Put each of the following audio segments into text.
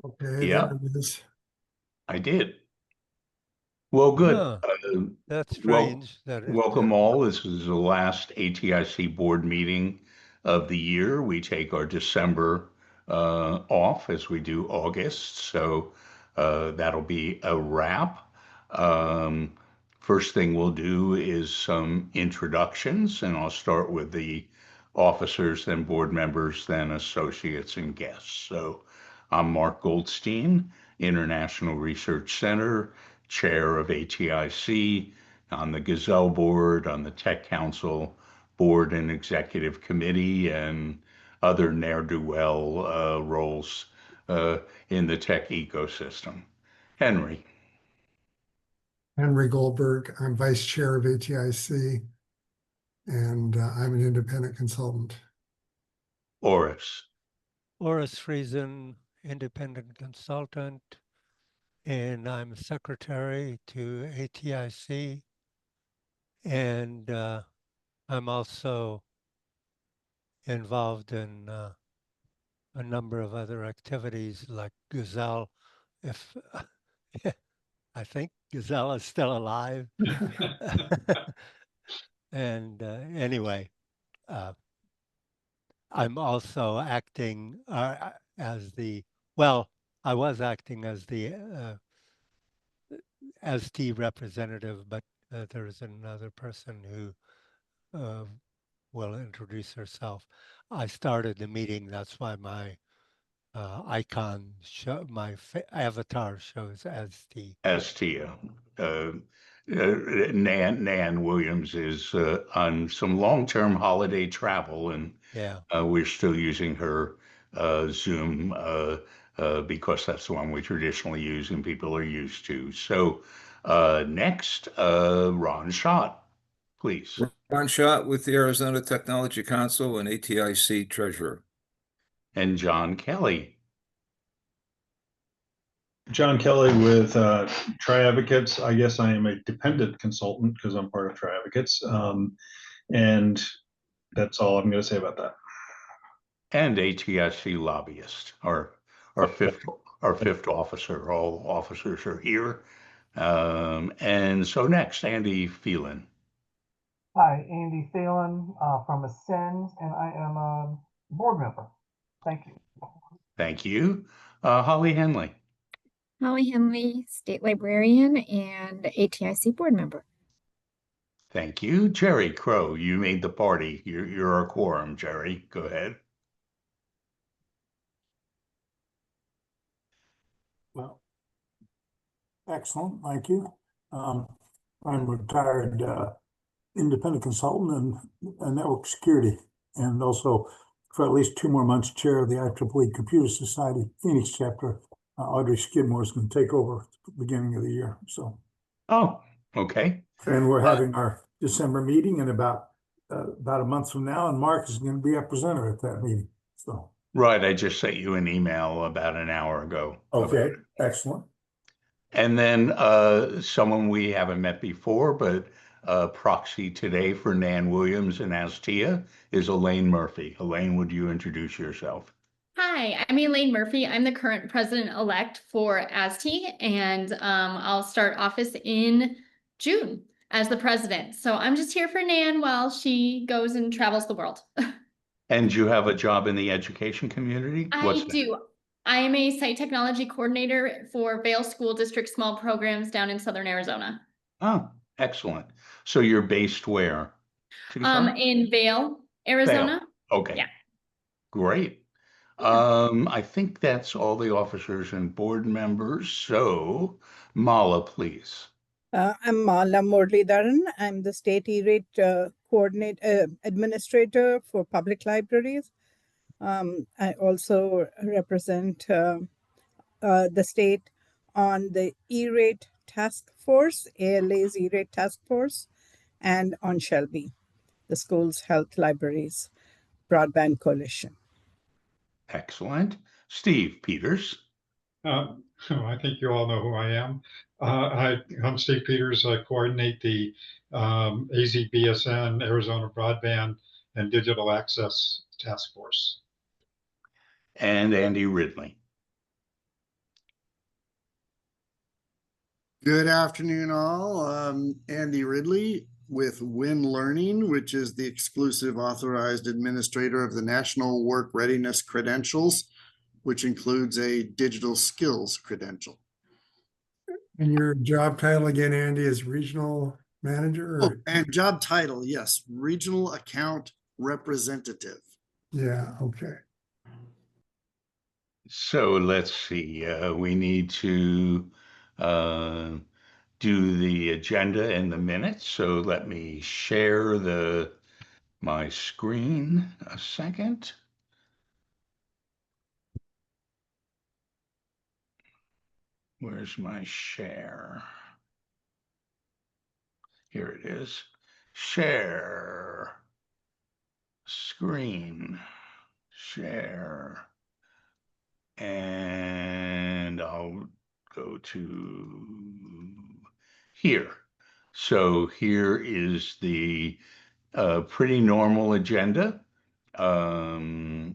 Okay, Yeah, there it is. I did. Well, good. Huh, that's Well, strange that it, welcome all. This is the last ATIC board meeting of the year. We take our December off as we do August, so that'll be a wrap. Um, First thing we'll do is some introductions, and I'll start with the officers, then board members, then associates and guests. So I'm Mark Goldstein, International Research Center, chair of ATIC, on the Gazelle Board, on the Tech Council Board and Executive Committee, and other ne'er-do-well roles in the tech ecosystem. Henry. Henry Goldberg. I'm vice chair of ATIC, and I'm an independent consultant. Oris. Oris Friesen, independent consultant, and I'm secretary to ATIC, and I'm also involved in a number of other activities like Gazelle. If I think Gazelle is still alive. And anyway, I'm also acting as I was acting as the ST representative, but there's another person who will introduce herself. I started the meeting, that's why my icon, my avatar shows ST. ST. Nan Williams is on some long-term holiday travel, and Yeah. we're still using her Zoom because that's the one we traditionally use and people are used to. So next, Ron Schott, please. Ron Schott with the Arizona Technology Council and ATIC Treasurer. And John Kelly. John Kelly with Tri-Advocates. I guess I am a dependent consultant because I'm part of Tri-Advocates. And that's all I'm going to say about that. And ATIC lobbyist, our fifth officer. All officers are here. And so next, Andy Phelan. Hi, Andy Phelan from Ascend, and I am a board member. Thank you. Thank you. Holly Henley. Holly Henley, state librarian and ATIC board member. Thank you. Jerry Crow, you made the party. You're our quorum, Jerry. Go ahead. Well, excellent. Thank you. I'm a retired independent consultant and network security, and also for at least 2 more months, chair of the IEEE Computer Society Phoenix chapter. Audrey Skidmore is going to take over at the beginning of the year. So. Oh, okay. And we're having our December meeting in about a month from now, and Mark is going to be our presenter at that meeting. So. Right, I just sent you an email about an hour ago. Okay, excellent. And then someone we haven't met before, but proxy today for Nan Williams and Astia is Elaine Murphy. Elaine, would you introduce yourself? Hi, I'm Elaine Murphy. I'm the current president-elect for ASTI, and I'll start office in June as the president. So I'm just here for Nan while she goes and travels the world. And you have a job in the education community? I do. I am a site technology coordinator for Vail School District Small Programs down in Southern Arizona. Oh, excellent. So you're based where? In Vail, Arizona. Vail. Okay. Yeah. Great. I think that's all the officers and board members. So Mala, please. I'm Mala Muralidharan. I'm the state E-rate administrator for public libraries. I also represent the state on the E-rate task force, ALA's E-rate task force, and on Shelby, the school's health libraries broadband coalition. Excellent. Steve Peters. I think you all know who I am. I'm Steve Peters. I coordinate the AZBSN, Arizona Broadband and Digital Access Task Force. And Andy Ridley. Good afternoon, all. Andy Ridley with Win Learning, which is the exclusive authorized administrator of the National Work Readiness Credentials, which includes a digital skills credential. And your job title again, Andy, is regional manager? Oh, and job title, yes, Regional Account Representative. Yeah, okay. So let's see, we need to do the agenda and the minutes. So let me share my screen a second. Where's my share? Here it is. Share screen. Share. And I'll go to here. So here is the pretty normal agenda. I'll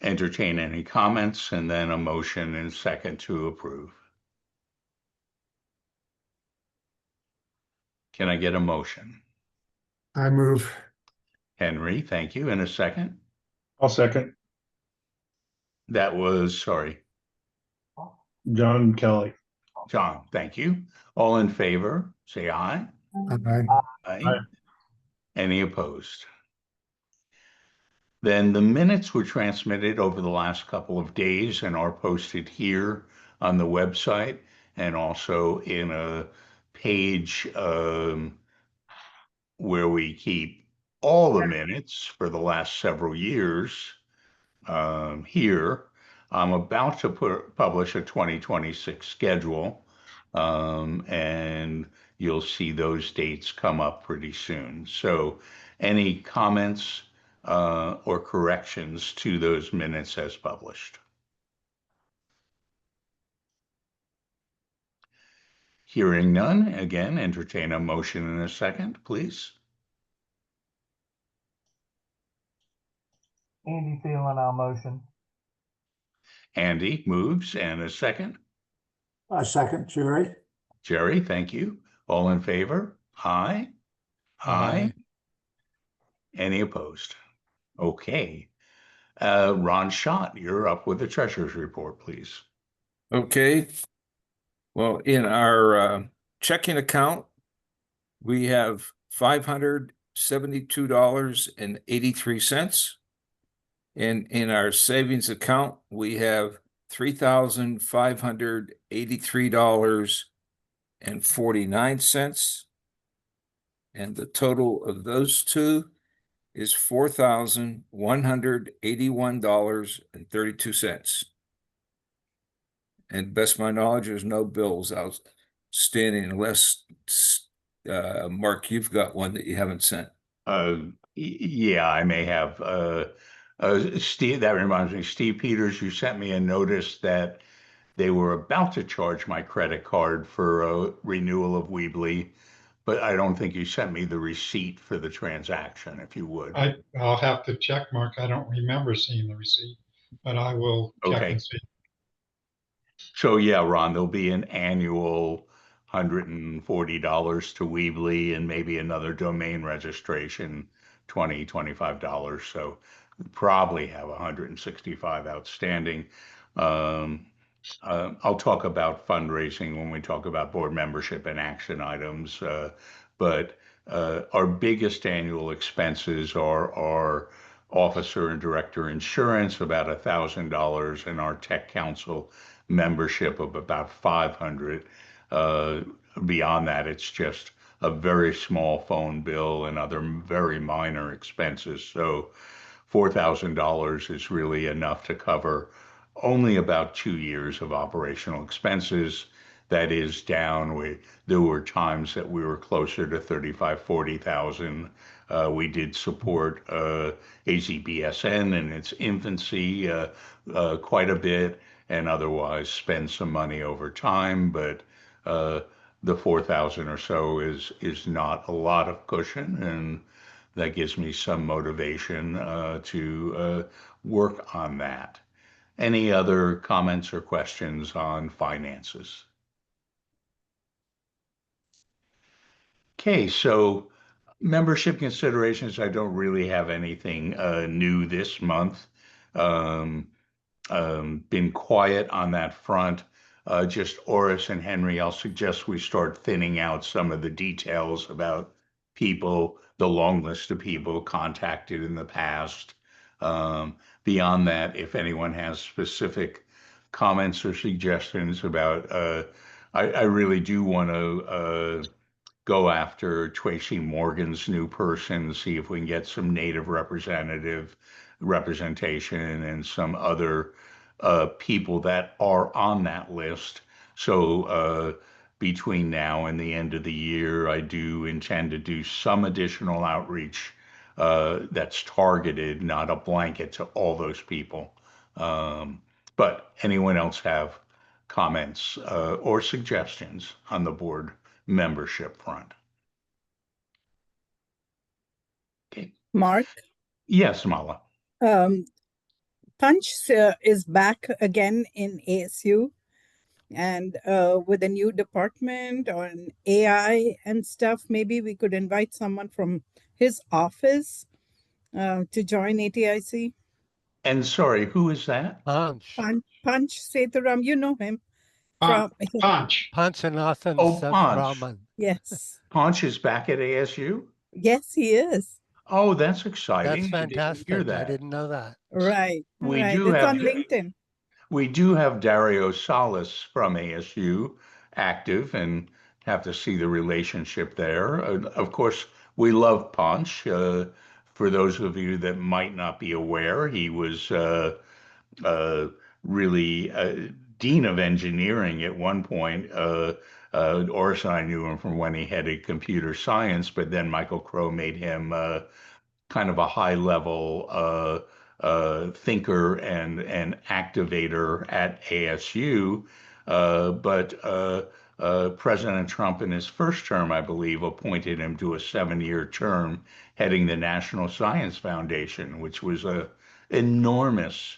entertain any comments and then a motion and second to approve. Can I get a motion? I move. Henry, thank you. And a second? I'll second. That was, sorry, John Kelly. John, thank you. All in favor, say aye. Aye. Aye. Any opposed? Then the minutes were transmitted over the last couple of days and are posted here on the website and also in a page where we keep all the minutes for the last several years here. I'm about to publish a 2026 schedule, and you'll see those dates come up pretty soon. So any comments or corrections to those minutes as published? Hearing none, again, entertain a motion in a second, please. Andy Phelan, I'll motion. Andy moves, and a second. I second, Jerry. Jerry, thank you. All in favor? Aye. Aye. Any opposed? Okay. Ron Schott, you're up with the treasurer's report, please. Okay. Well, in our checking account, we have $572.83. And in our savings account, we have $3,583.49. And the total of those two is $4,181.32. And best of my knowledge, there's no bills outstanding unless, Mark, you've got one that you haven't sent. Yeah, I may have. Steve, that reminds me, Steve Peters, you sent me a notice that they were about to charge my credit card for a renewal of Weebly, but I don't think you sent me the receipt for the transaction, if you would. I'll have to check, Mark. I don't remember seeing the receipt, but I will check Okay. and see. So yeah, Ron, there'll be an annual $140 to Weebly and maybe another domain registration, $25. So probably have 165 outstanding. I'll talk about fundraising when we talk about board membership and action items. But our biggest annual expenses are our officer and director insurance, about $1,000, and our tech council membership of about 500. Beyond that, it's just a very small phone bill and other very minor expenses. So $4,000 is really enough to cover only about 2 years of operational expenses. That is down. There were times that we were closer to 35, 40,000. We did support AZBSN in its infancy quite a bit, and otherwise spend some money over time. But the 4,000 or so is not a lot of cushion, and that gives me some motivation to work on that. Any other comments or questions on finances? Okay, so membership considerations, I don't really have anything new this month. Um, been quiet on that front. Just Oris and Henry, I'll suggest we start thinning out some of the details about people, the long list of people contacted in the past. Beyond that, if anyone has specific comments or suggestions about, I really do want to go after Tracy Morgan's new person, see if we can get some native representation and some other people that are on that list. So between now and the end of the year, I do intend to do some additional outreach that's targeted, not a blanket to all those people. But anyone else have comments or suggestions on the board membership front? Okay. Mark, Yes, Mala. Punch is back again in ASU, and with a new department on AI and stuff, maybe we could invite someone from his office to join ATIC. And sorry, who is that? Punch. Punch Sethuram, you know him from Punch. Panchanathan Oh, Ponch. Sethraman. yes, Ponch is back at ASU? yes, he is. Oh, that's exciting. That's I didn't hear fantastic. I that. didn't know that. Right, We right. do It's have on LinkedIn. We do have Dario Salas from ASU active and have to see the relationship there. Of course, we love Ponch. For those of you that might not be aware, he was really dean of engineering at one point. Oris and I knew him from when he headed computer science, but then Michael Crow made him kind of a high level thinker and activator at ASU. But President Trump, in his first term, I believe, appointed him to a 7-year term heading the National Science Foundation, which was a enormous,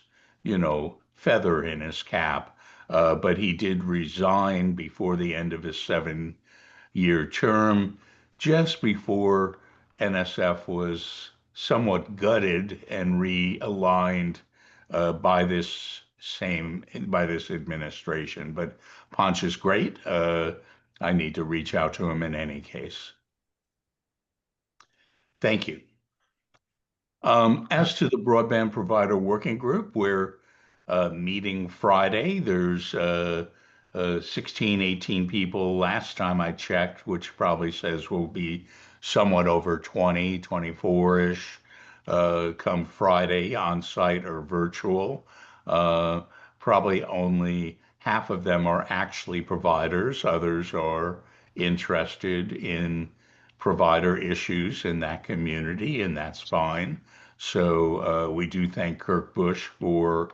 feather in his cap. But he did resign before the end of his 7-year term, just before NSF was somewhat gutted and realigned by this administration. But Ponch is great. I need to reach out to him in any case. Thank you. As to the broadband provider working group, we're meeting Friday. There's 16, 18 people last time I checked, which probably says we'll be somewhat over 20, 24-ish come Friday on site or virtual. Probably only half of them are actually providers. Others are interested in provider issues in that community, and that's fine. So we do thank Kirk Bush for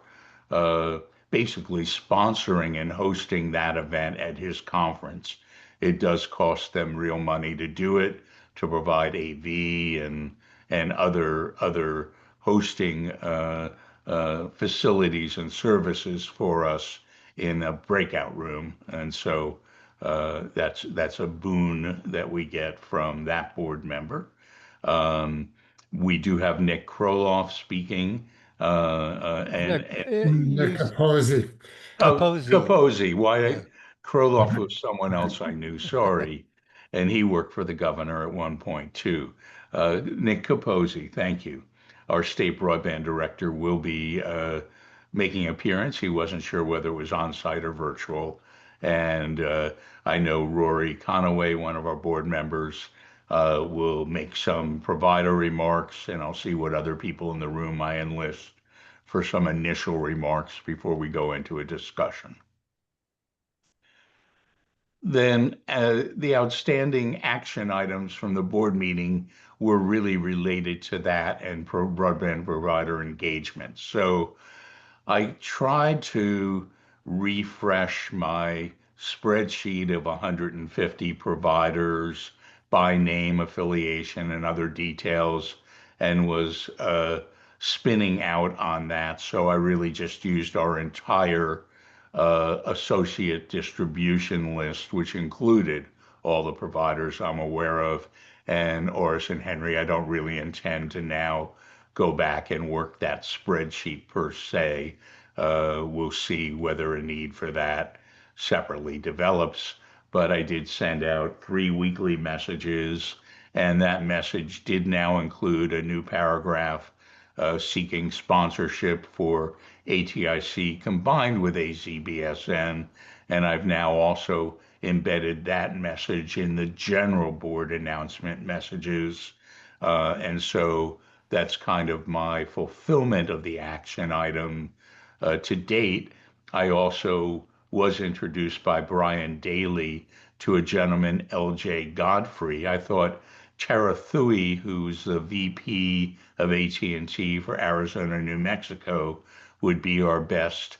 basically sponsoring and hosting that event at his conference. It does cost them real money to do it, to provide AV and other hosting facilities and services for us in a breakout room. And so that's a boon that we get from that board member. We do have Nick Kroloff speaking. Nick Capozzi. Capozzi. Why? Yeah. Kroloff was someone else I knew. Sorry. And he worked for the governor at one point too. Nick Capozzi, thank you. Our state broadband director will be making an appearance. He wasn't sure whether it was on site or virtual. And I know Rory Conaway, one of our board members, will make some provider remarks, and I'll see what other people in the room I enlist for some initial remarks before we go into a discussion. Then the outstanding action items from the board meeting were really related to that and broadband provider engagement. So I tried to refresh my spreadsheet of 150 providers by name, affiliation, and other details, and was spinning out on that. So I really just used our entire associate distribution list, which included all the providers I'm aware of. And Oris and Henry, I don't really intend to now go back and work that spreadsheet per se. We'll see whether a need for that separately develops. But I did send out 3 weekly messages, and that message did now include a new paragraph seeking sponsorship for ATIC combined with AZBSN. And I've now also embedded that message in the general board announcement messages. And so that's kind of my fulfillment of the action item. To date, I also was introduced by Brian Daly to a gentleman, LJ Godfrey. I thought Tara Thuy, who's the VP of AT&T for Arizona, New Mexico, would be our best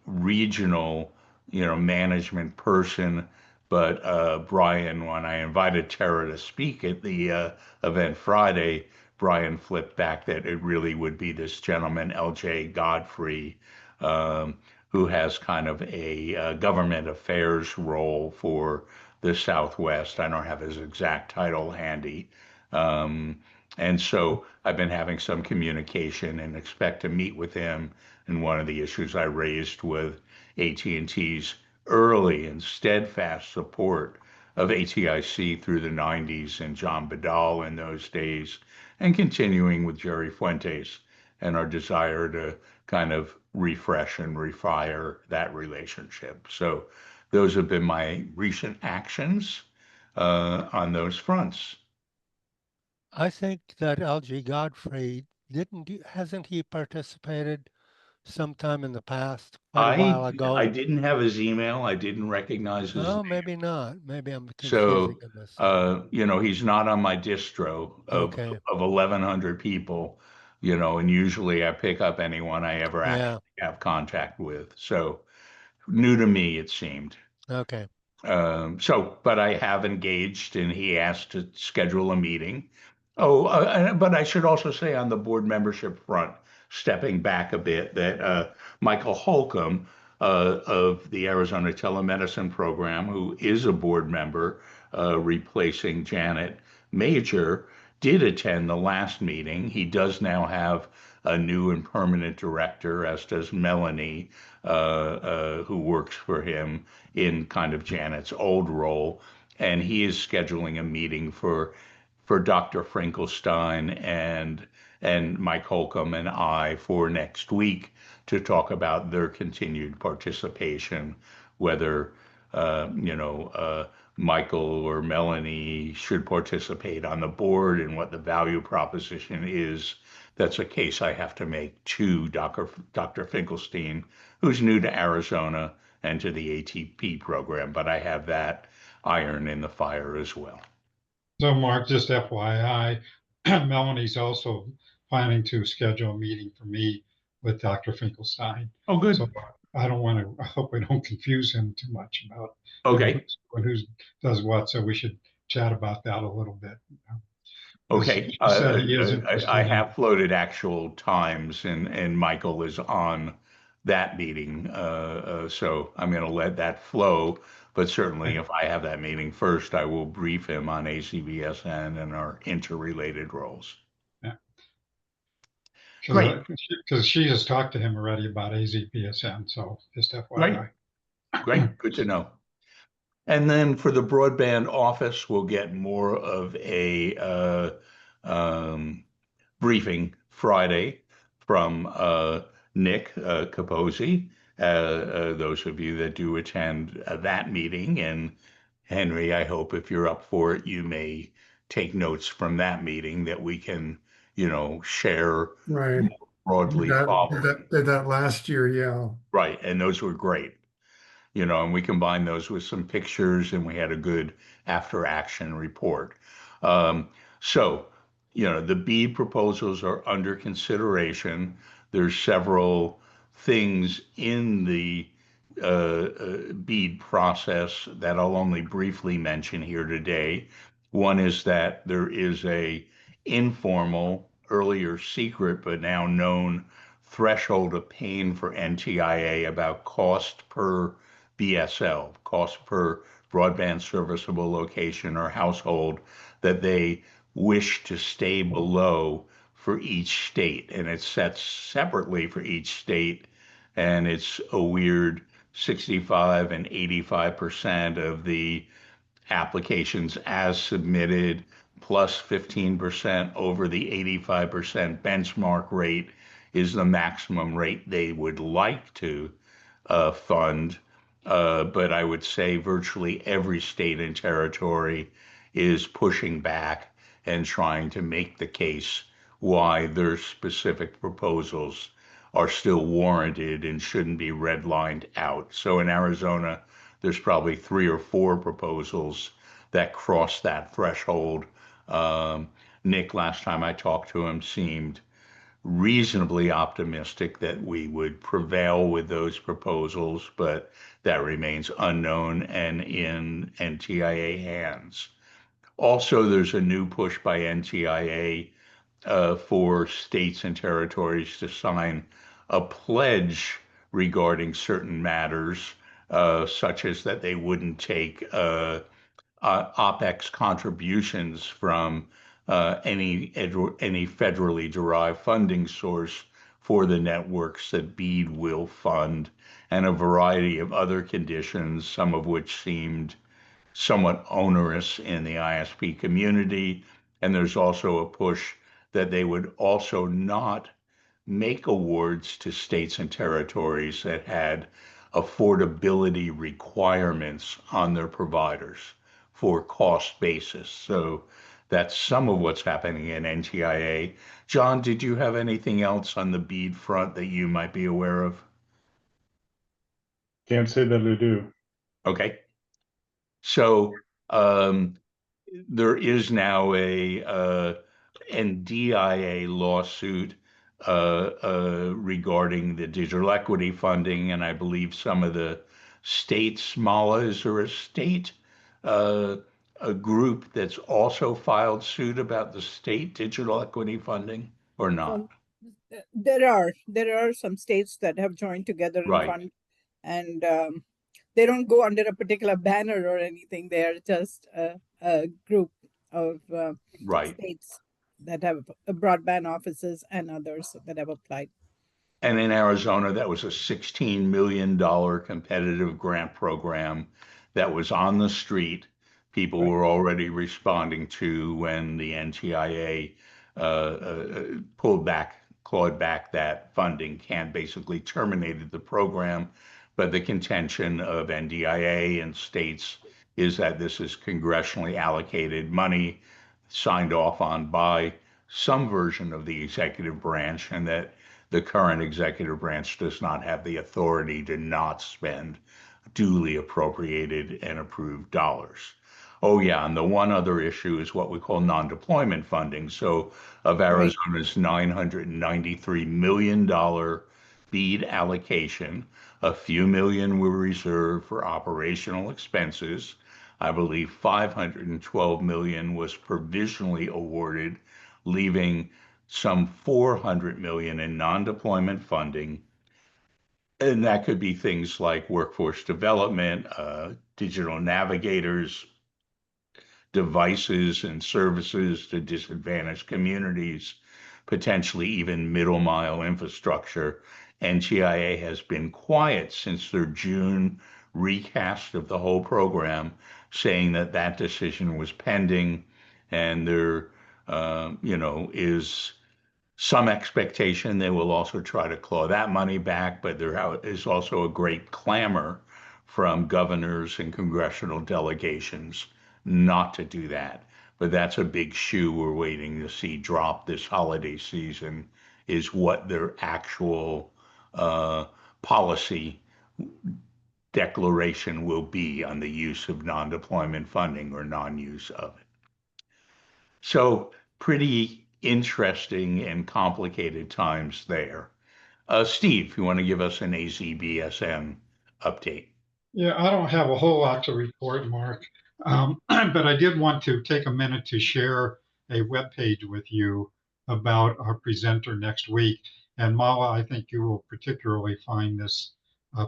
regional, management person. But Brian, when I invited Tara to speak at the event Friday, Brian flipped back that it really would be this gentleman, LJ Godfrey, who has kind of a government affairs role for the Southwest. I don't have his exact title handy. And so I've been having some communication and expect to meet with him. And one of the issues I raised with AT&T's early and steadfast support of ATIC through the 90s and John Badal in those days, and continuing with Jerry Fuentes, and our desire to kind of refresh and refire that relationship. So those have been my recent actions on those fronts. I think that LG Godfrey hasn't he participated sometime in the past, quite a while ago? I didn't have his email. I didn't recognize his Oh, name. maybe not. Maybe I'm So, confusing him with someone. he's not on my distro of Okay. 1,100 people, and usually I pick up anyone I ever Yeah. actually have contact with. So new to me, it seemed. Okay. But I have engaged, and he asked to schedule a meeting. Oh, but I should also say on the board membership front, stepping back a bit, that Michael Holcomb of the Arizona Telemedicine Program, who is a board member, replacing Janet Major, did attend the last meeting. He does now have a new and permanent director, as does Melanie, who works for him in kind of Janet's old role. And he is scheduling a meeting for Dr. Finkelstein and Mike Holcomb and I for next week to talk about their continued participation, whether Michael or Melanie should participate on the board, and what the value proposition is. That's a case I have to make to Dr. Finkelstein, who's new to Arizona and to the ATP program, but I have that iron in the fire as well. So Mark, just FYI, Melanie's also planning to schedule a meeting for me with Dr. Finkelstein. Oh, good. So I hope we don't confuse him too much about Okay. who does what. So we should chat about that a little bit. Okay. He said he is interested I in- have floated actual times, and Michael is on that meeting. So I'm going to let that flow. But certainly, if I have that meeting first, I will brief him on ACBSN and our interrelated roles. Yeah. Great. Because she has talked to him already about AZPSN. So just FYI. Great. Good to know. And then for the broadband office, we'll get more of a briefing Friday from Nick Capozzi. Those of you that do attend that meeting, and Henry, I hope if you're up for it, you may take notes from that meeting that we can, share Right. broadly following. Did that last year, yeah. Right, and those were great. And we combined those with some pictures, and we had a good after action report. So, the BEAD proposals are under consideration. There's several things in the BEAD process that I'll only briefly mention here today. One is that there is a informal, earlier secret, but now known threshold of pain for NTIA about cost per BSL, cost per broadband serviceable location or household that they wish to stay below for each state. And it's set separately for each state. And it's a weird 65 and 85% of the applications as submitted, plus 15% over the 85% benchmark rate is the maximum rate they would like to fund. But I would say virtually every state and territory is pushing back and trying to make the case why their specific proposals are still warranted and shouldn't be redlined out. So in Arizona, there's probably 3 or 4 proposals that cross that threshold. Nick, last time I talked to him, seemed reasonably optimistic that we would prevail with those proposals, but that remains unknown and in NTIA hands. Also, there's a new push by NTIA for states and territories to sign a pledge regarding certain matters, such as that they wouldn't take OPEX contributions from any federally derived funding source for the networks that BEAD will fund, and a variety of other conditions, some of which seemed somewhat onerous in the ISP community. And there's also a push that they would also not make awards to states and territories that had affordability requirements on their providers for cost basis. So that's some of what's happening in NTIA. John, did you have anything else on the BEAD front that you might be aware of? Can't say that I do. Okay. So there is now a NDIA lawsuit regarding the digital equity funding, and I believe some of the states, Mala, is there a state, a group that's also filed suit about the state digital equity funding or not? There are some states that have joined together and Right. fund, and they don't go under a particular banner or anything. They are just a group of Right. states that have broadband offices and others that have applied. And in Arizona, that was a $16 million competitive grant program that was on the street. People were already responding to when the NTIA clawed back that funding, basically terminated the program. But the contention of NDIA and states is that this is congressionally allocated money signed off on by some version of the executive branch, and that the current executive branch does not have the authority to not spend duly appropriated and approved dollars. Oh yeah, and the one other issue is what we call non-deployment funding. So of Arizona's $993 million BEAD allocation, a few million were reserved for operational expenses. I believe 512 million was provisionally awarded, leaving some 400 million in non-deployment funding. And that could be things like workforce development, digital navigators, devices and services to disadvantaged communities, potentially even middle mile infrastructure. NTIA has been quiet since their June recast of the whole program, saying that that decision was pending, and there, is some expectation they will also try to claw that money back, but there is also a great clamor from governors and congressional delegations not to do that. But that's a big shoe we're waiting to see drop this holiday season, is what their actual policy declaration will be on the use of non-deployment funding or non-use of it. So pretty interesting and complicated times there. Steve, you want to give us an AZBSN update? Yeah, I don't have a whole lot to report, Mark, but I did want to take a minute to share a webpage with you about our presenter next week. And Mala, I think you will particularly find this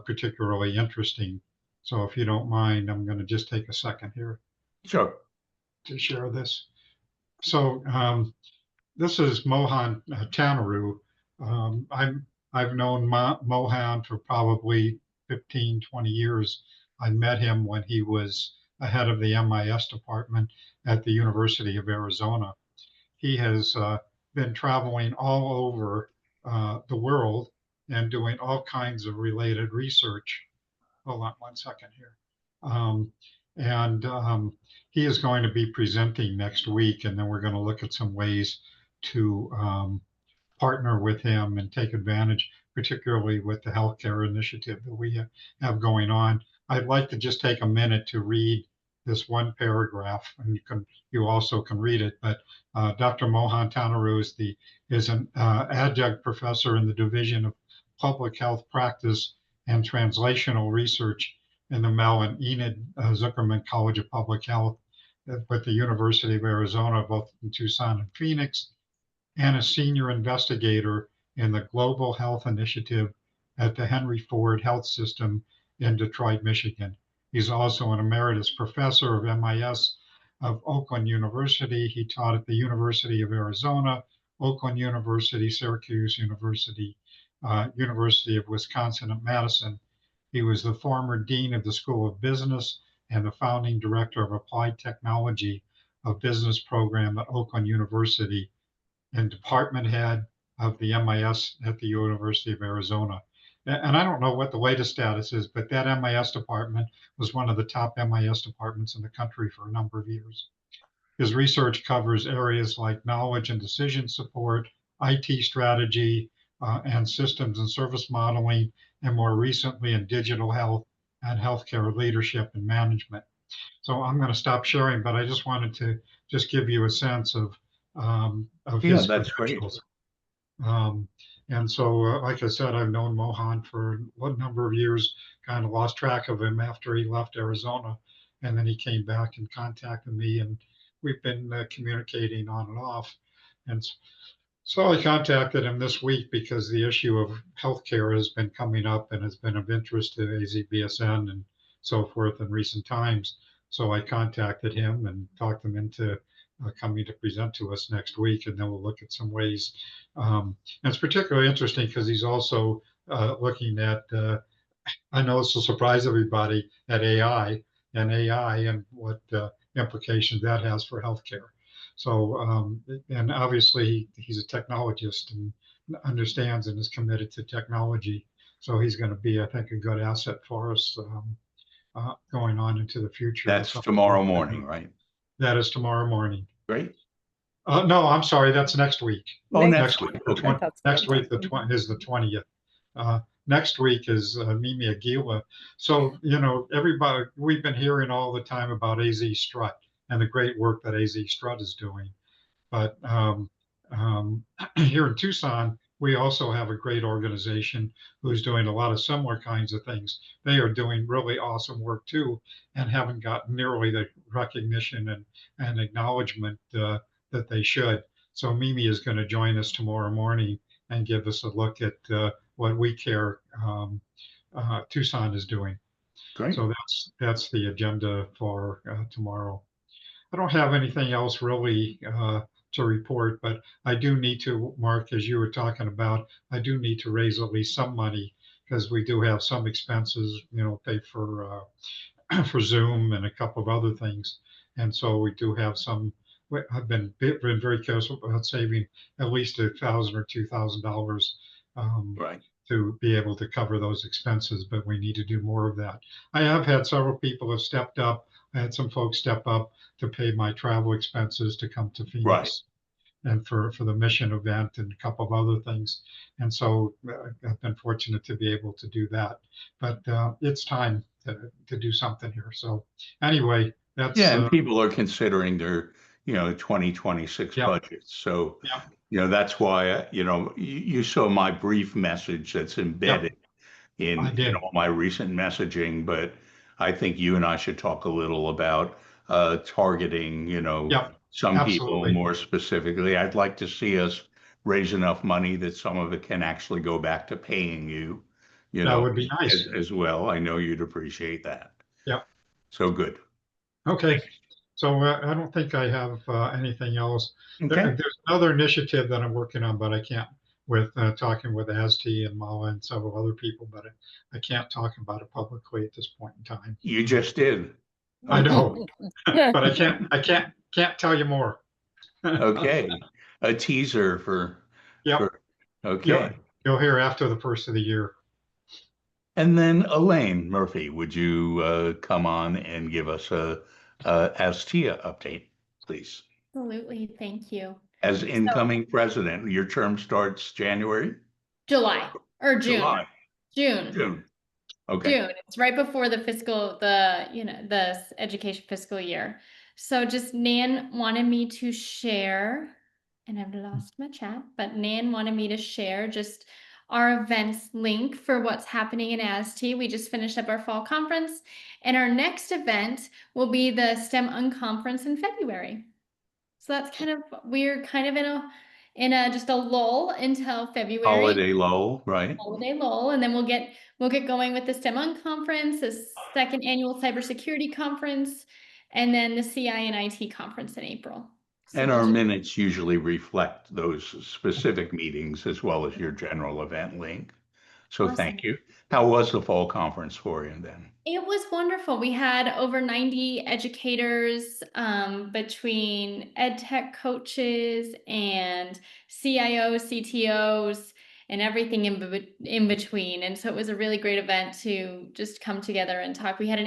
particularly interesting. So if you don't mind, I'm going to just take a second here Sure. to share this. So this is Mohan Tanaru. I've known Mohan for probably 15, 20 years. I met him when he was head of the MIS department at the University of Arizona. He has been traveling all over the world and doing all kinds of related research. Hold on one second here. And he is going to be presenting next week, and then we're going to look at some ways to partner with him and take advantage, particularly with the healthcare initiative that we have going on. I'd like to just take a minute to read this one paragraph, and you also can read it. But Dr. Mohan Tanaru is an adjunct professor in the Division of Public Health Practice and Translational Research in the Mel and Enid Zuckerman College of Public Health with the University of Arizona, both in Tucson and Phoenix, and a senior investigator in the Global Health Initiative at the Henry Ford Health System in Detroit, Michigan. He's also an emeritus professor of MIS of Oakland University. He taught at the University of Arizona, Oakland University, Syracuse University, University of Wisconsin at Madison. He was the former dean of the School of Business and the founding director of Applied Technology of Business program at Oakland University and department head of the MIS at the University of Arizona. And I don't know what the latest status is, but that MIS department was one of the top MIS departments in the country for a number of years. His research covers areas like knowledge and decision support, IT strategy, and systems and service modeling, and more recently in digital health and healthcare leadership and management. So I'm going to stop sharing, but I just wanted to just give you a sense of his that's great. credentials. And so, like I said, I've known Mohan for a number of years, kind of lost track of him after he left Arizona. And then he came back and contacted me, and we've been communicating on and off. And so I contacted him this week because the issue of healthcare has been coming up and has been of interest to AZBSN and so forth in recent times. So I contacted him and talked him into coming to present to us next week, and then we'll look at some ways. And it's particularly interesting because he's also looking at, I know this will surprise everybody, at AI and what implications that has for healthcare. So, and obviously he's a technologist and understands and is committed to technology. So he's going to be, I think, a good asset for us going on into the future. That's tomorrow morning, right? That is tomorrow morning. Great. No, I'm sorry. That's next week. Oh, next week. Okay. Next week, is the 20th. Next week is Mimi Aguila. So, you know, everybody, we've been hearing all the time about AZ Strut and the great work that AZ Strut is doing. But here in Tucson, we also have a great organization who's doing a lot of similar kinds of things. They are doing really awesome work too, and haven't gotten nearly the recognition and acknowledgement that they should. So Mimi is going to join us tomorrow morning and give us a look at what We Care Tucson is doing. Great. So that's the agenda for tomorrow. I don't have anything else really to report, but I do need to, Mark, as you were talking about, I do need to raise at least some money because we do have some expenses, you know, pay for Zoom and a couple of other things. And so we do have some, I've been very careful about saving at least $1,000 or $2,000 right. to be able to cover those expenses, but we need to do more of that. I have had several people have stepped up. I had some folks step up to pay my travel expenses to come to Phoenix. Right. And for the mission event and a couple of other things. And so I've been fortunate to be able to do that. But it's time to do something here. So anyway, that's... Yeah, and people are considering their, you know, 2026 budgets. So, you know, that's why, you know, you saw my brief message that's embedded in all my recent messaging. But I think you and I should talk a little about targeting, you know, some people more specifically. I'd like to see us raise enough money that some of it can actually go back to paying you, you know, would be nice as well. I know you'd appreciate that. Yep. So good. Okay. So I don't think I have anything else. Okay. There's another initiative that I'm working on, but I can't, with talking with ASTI and Mala and several other people, but I can't talk about it publicly at this point in time. You just did. I know, but I can't tell you more. Okay. A teaser for. Yep. Okay. You'll hear after the first of the year. And then Elaine Murphy, would you come on and give us a ASTIA update, please? Absolutely, thank you. As incoming president, your term starts January? July or June. July. June. June. Okay. June. It's right before the education fiscal year. So just Nan wanted me to share, and I've lost my chat, but Nan wanted me to share just our events link for what's happening in AST. We just finished up our fall conference, and our next event will be the STEM Unconference in February. So that's we're kind of in a just a lull until February. Holiday lull, right? Holiday lull, and then we'll get going with the STEM Unconference, the second annual cybersecurity conference, and then the CI and IT conference in April. So And our minutes usually reflect those specific meetings as well as your general event link. So Awesome. Thank you. How was the fall conference for you then? It was wonderful. We had over 90 educators between ed tech coaches and CIOs, CTOs, and everything in between. And so it was a really great event to just come together and talk. We had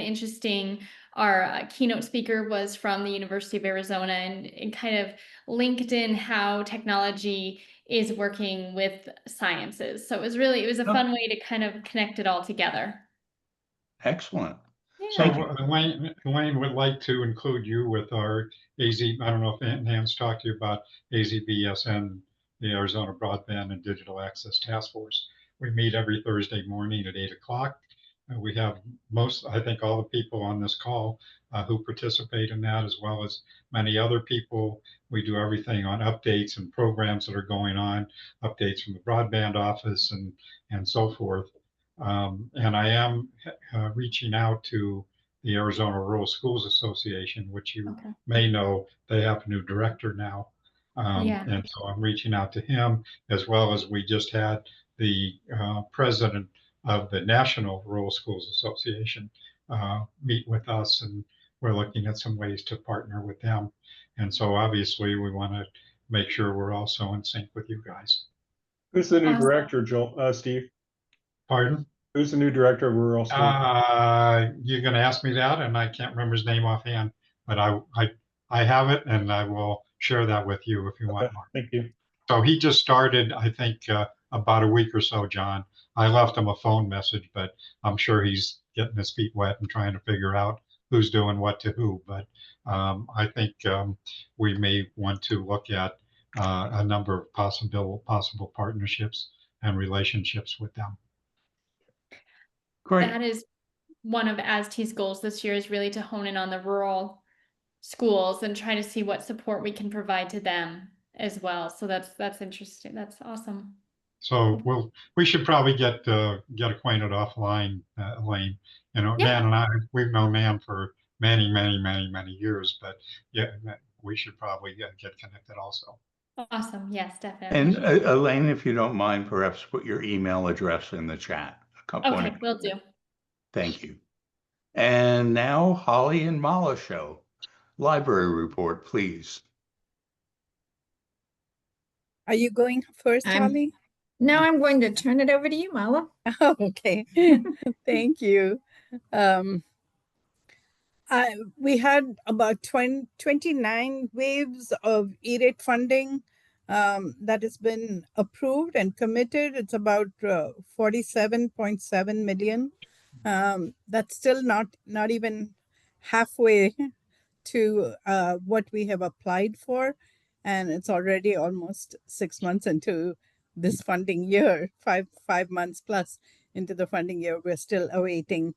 our keynote speaker was from the University of Arizona and kind of linked in how technology is working with sciences. So it was a fun way to kind of connect it all together. Excellent. So Elaine would like to include you with our AZ. I don't know if Nan's talked to you about AZBSN, the Arizona Broadband and Digital Access Task Force. We meet every Thursday morning at 8 o'clock. We have I think all the people on this call who participate in that, as well as many other people. We do everything on updates and programs that are going on, updates from the broadband office and so forth. And I am reaching out to the Arizona Rural Schools Association, which you may know, they have a new director now. And so I'm reaching out to him, as well as we just had the president of the National Rural Schools Association meet with us, and we're looking at some ways to partner with them. And so obviously we want to make sure we're also in sync with you guys. Who's the new director, Steve? Pardon? Who's the new director of Rural Schools? You're going to ask me that, and I can't remember his name offhand, but I have it, and I will share that with you if you want more. Thank you. So he just started, I think, about a week or so, John. I left him a phone message, but I'm sure he's getting his feet wet and trying to figure out who's doing what to who. But I think we may want to look at a number of possible partnerships and relationships with them. Great. That is one of ASTI's goals this year, is really to hone in on the rural schools and try to see what support we can provide to them as well. So that's interesting. That's awesome. So we should probably get acquainted offline, Elaine. Nan and I, we've known Nan for many years, but yeah, we should probably get connected also. Awesome. Yes, definitely. And Elaine, if you don't mind, perhaps put your email address in the chat. Okay, will do. Thank you. And now Holly and Mala show. Library report, please. Are you going first, Holly? No, I'm going to turn it over to you, Mala. Oh, okay. Thank you. We had about 29 waves of E-rate funding that has been approved and committed. It's about 47.7 million. That's still not even halfway to what we have applied for. And it's already almost 6 months into this funding year, five months plus into the funding year. We're still awaiting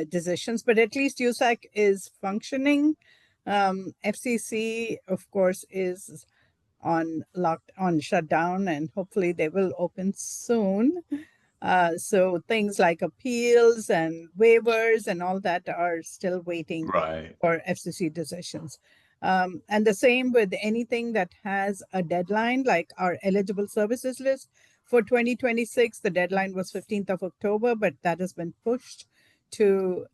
decisions, but at least USAC is functioning. FCC, of course, is on shutdown, and hopefully they will open soon. So things like appeals and waivers and all that are still waiting Right. for FCC decisions. And the same with anything that has a deadline, like our eligible services list for 2026. The deadline was 15th of October, but that has been pushed to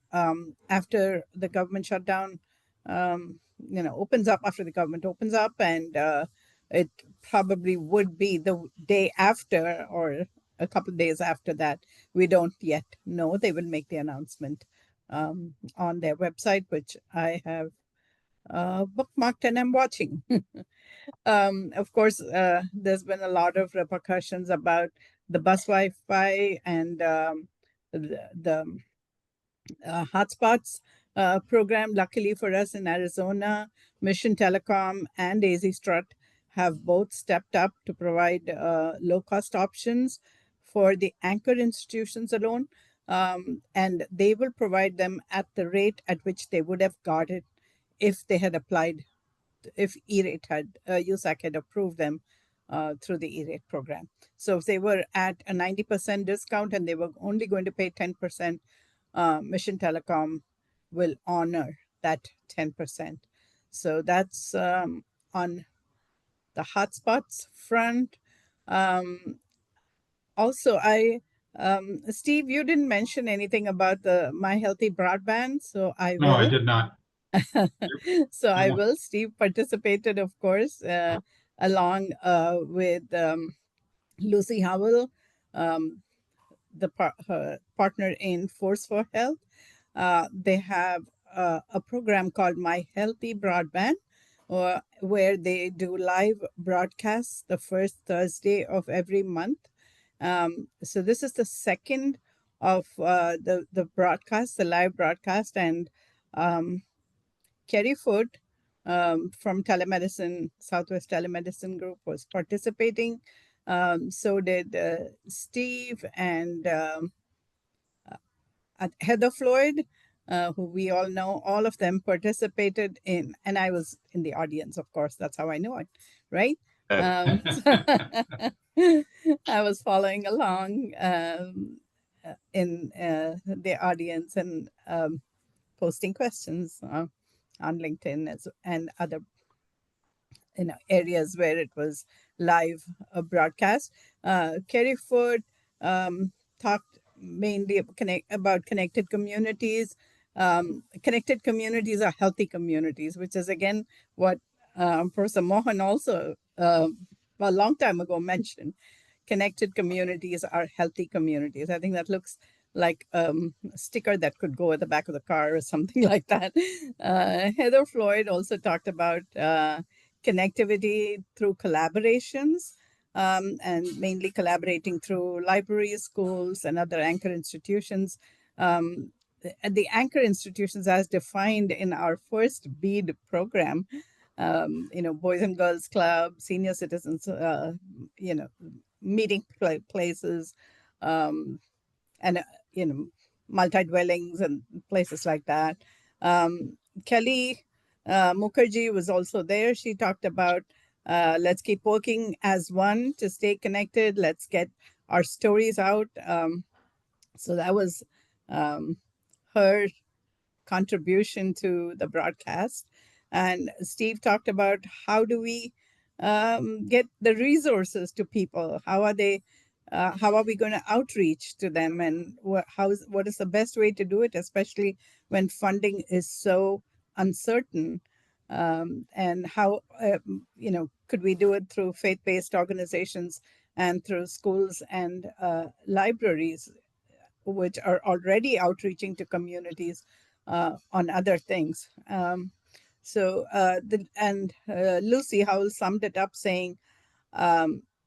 after the government shutdown, opens up, after the government opens up, and it probably would be the day after or a couple of days after that. We don't yet know. They will make the announcement on their website, which I have bookmarked and I'm watching. Of course, there's been a lot of repercussions about the bus Wi-Fi and the hotspots program. Luckily for us in Arizona, Mission Telecom and AZ Strut have both stepped up to provide low-cost options for the anchor institutions alone. And they will provide them at the rate at which they would have got it if they had applied, if E-rate had, USAC had approved them through the E-rate program. So if they were at a 90% discount and they were only going to pay 10%, Mission Telecom will honor that 10%. So that's on the hotspots front. Also, Steve, you didn't mention anything about the My Healthy Broadband, so I will. No, I did not. So I will. Steve participated, of course, along with Lucy Howell, the partner in Force for Health. They have a program called My Healthy Broadband, where they do live broadcasts the first Thursday of every month. So this is the second of the broadcast, the live broadcast, and Kerry Foot from Telemedicine, Southwest Telemedicine Group was participating. So did Steve and Heather Floyd, who we all know. All of them participated in, and I was in the audience, of course. That's how I know it, right? I was following along in the audience and posting questions on LinkedIn and other areas where it was live broadcast. Kerry Ford talked mainly about connected communities. Connected communities are healthy communities, which is again what Professor Mohan also a long time ago mentioned. Connected communities are healthy communities. I think that looks like a sticker that could go at the back of the car or something like that. Heather Floyd also talked about connectivity through collaborations, and mainly collaborating through libraries, schools, and other anchor institutions. The anchor institutions as defined in our first BEAD program, Boys and Girls Club, senior citizens, meeting places, and, multi-dwellings and places like that. Kelly Mukherjee was also there. She talked about let's keep working as one to stay connected. Let's get our stories out. So that was her contribution to the broadcast. And Steve talked about how do we get the resources to people? How are we going to outreach to them? And what is the best way to do it, especially when funding is so uncertain? And how, could we do it through faith-based organizations and through schools and libraries, which are already outreaching to communities on other things. Lucy Howell summed it up saying,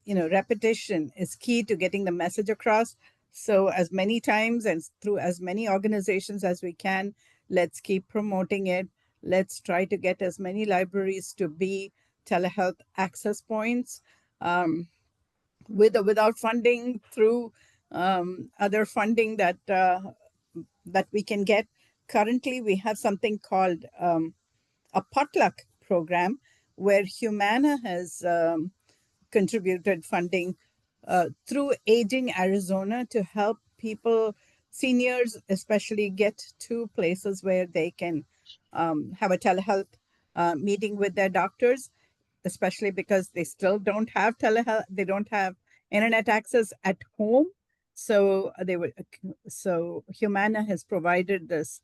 repetition is key to getting the message across. So as many times and through as many organizations as we can, let's keep promoting it. Let's try to get as many libraries to be telehealth access points, with or without funding, through other funding that we can get. Currently, we have something called a potluck program where Humana has contributed funding through Aging Arizona to help people, seniors especially, get to places where they can have a telehealth meeting with their doctors, especially because they still don't have telehealth, they don't have internet access at home. So so Humana has provided this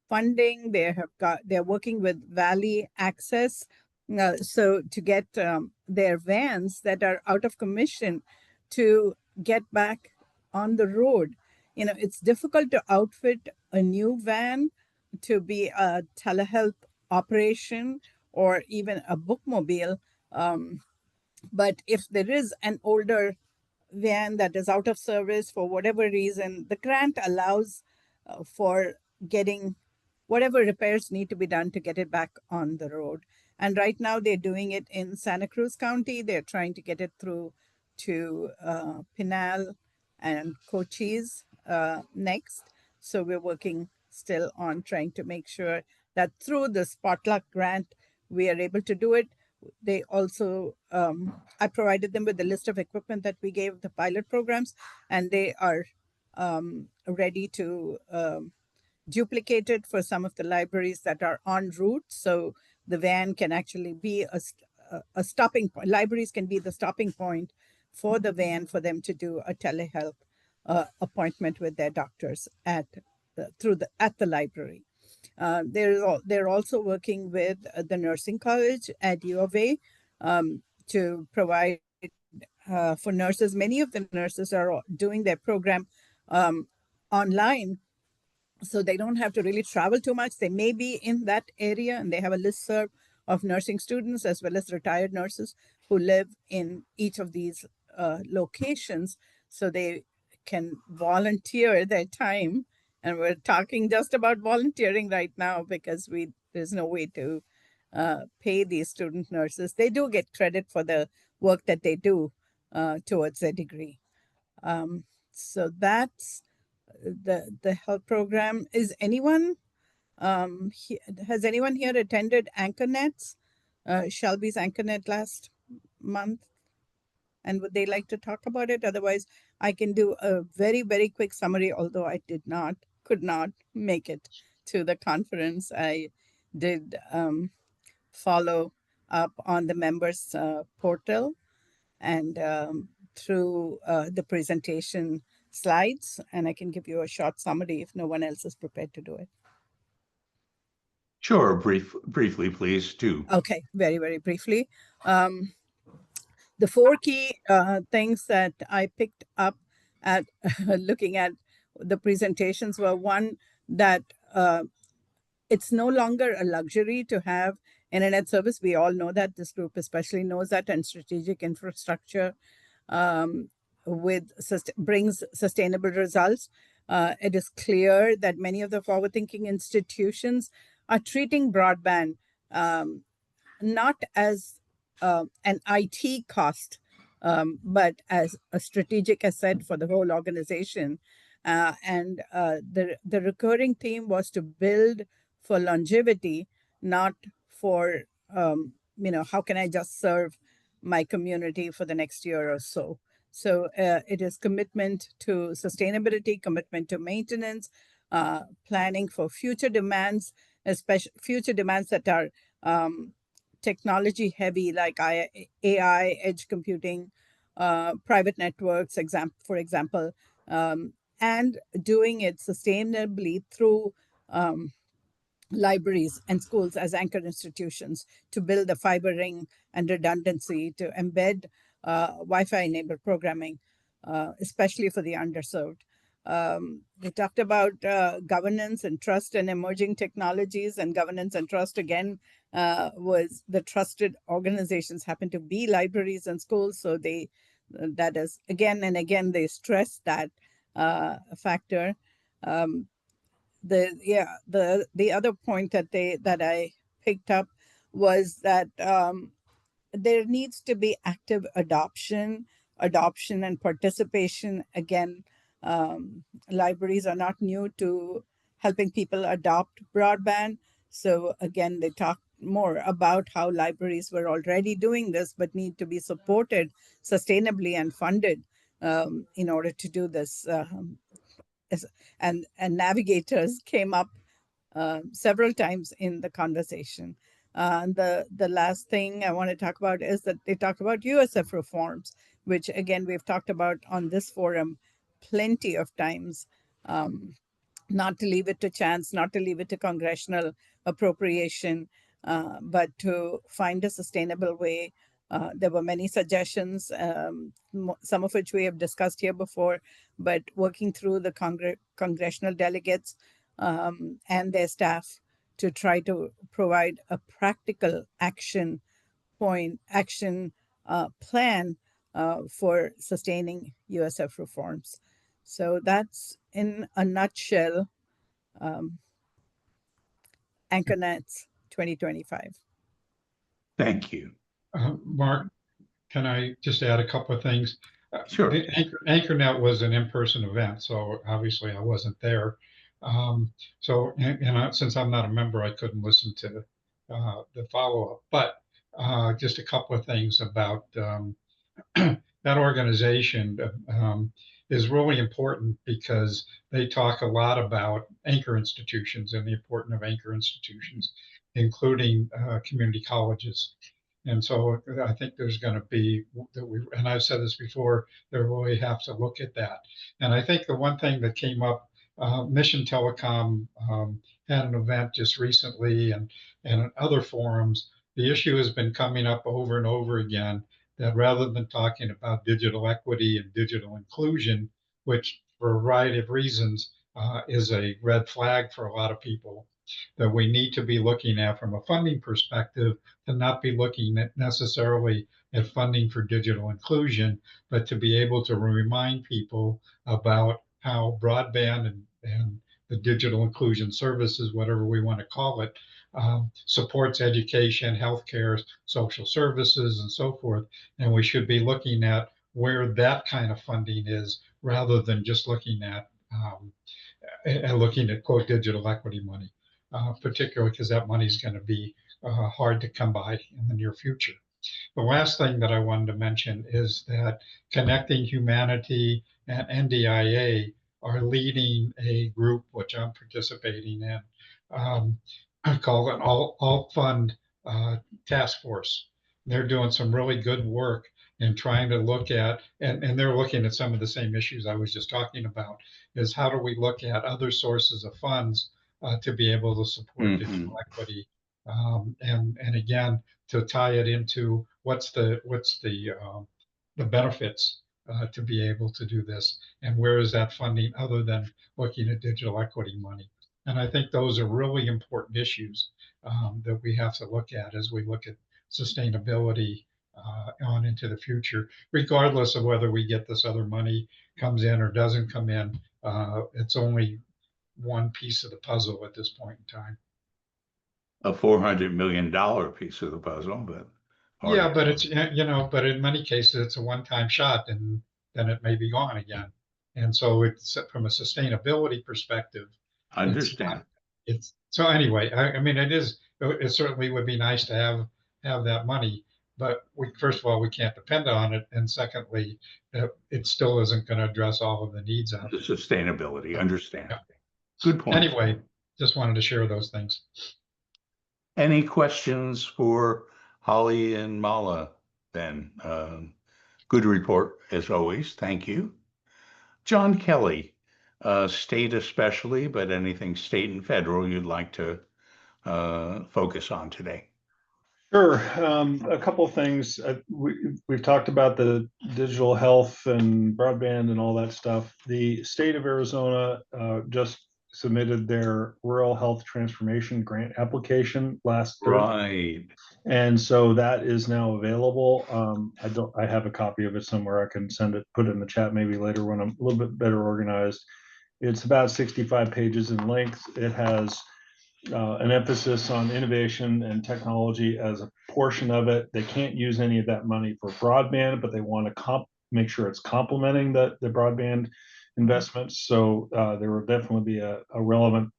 funding. They're working with Valley Access, so to get their vans that are out of commission to get back on the road. It's difficult to outfit a new van to be a telehealth operation or even a bookmobile. But if there is an older van that is out of service for whatever reason, the grant allows for getting whatever repairs need to be done to get it back on the road. And right now they're doing it in Santa Cruz County. They're trying to get it through to Pinal and Cochise next. So we're working still on trying to make sure that through the Spotluck grant, we are able to do it. They also, I provided them with the list of equipment that we gave the pilot programs, and they are ready to duplicate it for some of the libraries that are en route. So the van can actually be a stopping point. Libraries can be the stopping point for the van for them to do a telehealth appointment with their doctors at the library. They're also working with the nursing college at U of A to provide for nurses. Many of the nurses are doing their program online, so they don't have to really travel too much. They may be in that area, and they have a listserv of nursing students as well as retired nurses who live in each of these locations, so they can volunteer their time. And we're talking just about volunteering right now because there's no way to pay these student nurses. They do get credit for the work that they do towards their degree. So that's the health program. Has anyone here attended AnchorNet's, Shelby's AnchorNet last month? And would they like to talk about it? Otherwise, I can do a very, very quick summary, although I could not make it to the conference. I did follow up on the members portal and through the presentation slides, and I can give you a short summary if no one else is prepared to do it. Sure, briefly, please, too. Okay, very, very briefly. The four key things that I picked up at looking at the presentations were, one, that it's no longer a luxury to have internet service. We all know that. This group especially knows that, and strategic infrastructure brings sustainable results. It is clear that many of the forward-thinking institutions are treating broadband not as an IT cost, but as a strategic asset for the whole organization. And the recurring theme was to build for longevity, not for, how can I just serve my community for the next year or so. So it is commitment to sustainability, commitment to maintenance, planning for future demands, especially future demands that are technology heavy, like AI, edge computing, private networks, for example, and doing it sustainably through libraries and schools as anchor institutions to build the fiber ring and redundancy to embed Wi-Fi enabled programming, especially for the underserved. They talked about governance and trust and emerging technologies, and governance and trust again was the trusted organizations happen to be libraries and schools. So that is again and again, they stress that factor. The other point that I picked up was that there needs to be active adoption and participation. Again, libraries are not new to helping people adopt broadband. So again, they talk more about how libraries were already doing this, but need to be supported sustainably and funded. in order to do this. And navigators came up several times in the conversation. The last thing I want to talk about is that they talked about USF reforms, which again, we've talked about on this forum plenty of times. Not to leave it to chance, not to leave it to congressional appropriation, but to find a sustainable way. There were many suggestions, some of which we have discussed here before, but working through the congressional delegates and their staff to try to provide a practical action plan for sustaining USF reforms. So that's in a nutshell, AnchorNet's 2025. Thank you. Mark, can I just add a couple of things? Sure. AnchorNet was an in-person event, so obviously I wasn't there. Since I'm not a member, I couldn't listen to the follow-up. But just a couple of things about that organization is really important because they talk a lot about anchor institutions and the importance of anchor institutions, including community colleges. And so I think there's going to be, and I've said this before, they really have to look at that. And I think the one thing that came up, Mission Telecom had an event just recently and in other forums, the issue has been coming up over and over again that rather than talking about digital equity and digital inclusion, which for a variety of reasons is a red flag for a lot of people, that we need to be looking at from a funding perspective, to not be looking at necessarily at funding for digital inclusion, but to be able to remind people about how broadband and the digital inclusion services, whatever we want to call it, supports education, healthcare, social services, and so forth. And we should be looking at where that kind of funding is, rather than just looking at quote digital equity money, particularly because that money is going to be hard to come by in the near future. The last thing that I wanted to mention is that Connecting Humanity and NDIA are leading a group which I'm participating in, called an All Fund Task Force. They're doing some really good work in trying to look at, and they're looking at some of the same issues I was just talking about, is how do we look at other sources of funds to be able to support digital equity, and again, to tie it into what's the benefits to be able to do this, and where is that funding other than looking at digital equity money. And I think those are really important issues that we have to look at as we look at sustainability on into the future, regardless of whether we get this other money comes in or doesn't come in. It's only one piece of the puzzle at this point in time. A $400 million piece of the puzzle, but yeah, but it's, but in many cases it's a one-time shot, and then it may be gone again. And so it's from a sustainability perspective. Understand. It's so anyway. I mean, it certainly would be nice to have that money, but first of all, we can't depend on it, and secondly, it still isn't going to address all of the needs out there. The sustainability. Understand. Yeah. Good point. Anyway, just wanted to share those things. Any questions for Holly and Mala then? Good report as always. Thank you. John Kelly, state especially, but anything state and federal you'd like to focus on today? Sure. A couple of things. We've talked about the digital health and broadband and all that stuff. The state of Arizona just submitted their rural health transformation grant application last Thursday. Right. And so that is now available. I have a copy of it somewhere. I can put it in the chat maybe later when I'm a little bit better organized. It's about 65 pages in length. It has an emphasis on innovation and technology as a portion of it. They can't use any of that money for broadband, but they want to make sure it's complementing the broadband investments. So there will definitely be a relevant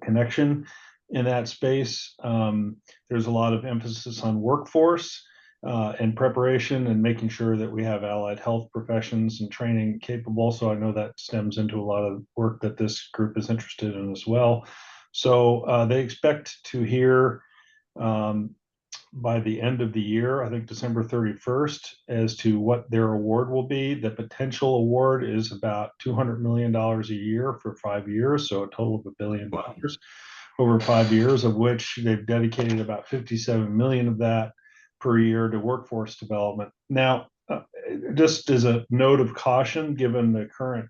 connection in that space. There's a lot of emphasis on workforce. and preparation and making sure that we have allied health professions and training capable. So I know that stems into a lot of work that this group is interested in as well. So they expect to hear by the end of the year, I think December 31st, as to what their award will be. The potential award is about $200 million a year for 5 years, so a total of $1 billion over 5 years, of which they've dedicated about 57 million of that per year to workforce development. Now, just as a note of caution, given the current